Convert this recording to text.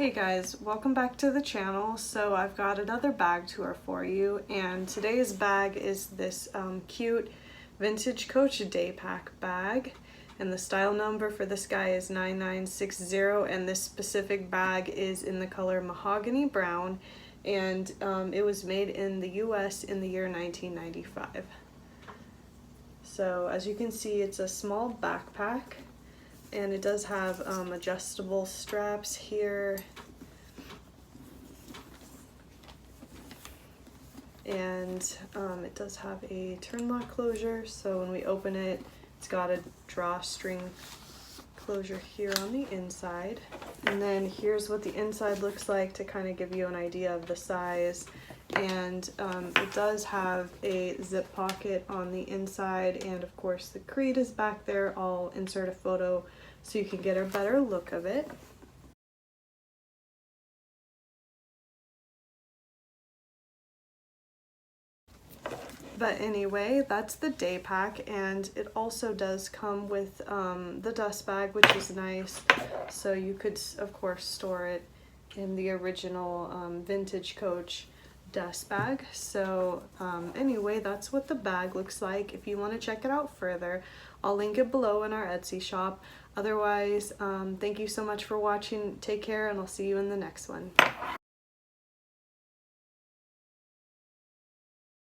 Hey guys, welcome back to the channel. So I've got another bag tour for you, and today's bag is this cute vintage Coach Daypack bag, and the style number for this guy is 9960, and this specific bag is in the color Mahogany Brown, and it was made in the US in the year 1995. So as you can see, it's a small backpack, and it does have adjustable straps here, and it does have a turn lock closure, so when we open it, it's got a drawstring closure here on the inside. And then here's what the inside looks like to kind of give you an idea of the size. And it does have a zip pocket on the inside, and of course the creed is back there. I'll insert a photo so you can get a better look of it. But anyway, that's the Daypack, and it also does come with the dust bag, which is nice. So you could, of course, store it in the original vintage Coach dust bag. So anyway, that's what the bag looks like. If you want to check it out further, I'll link it below in our Etsy shop. Otherwise, thank you so much for watching. Take care, and I'll see you in the next one.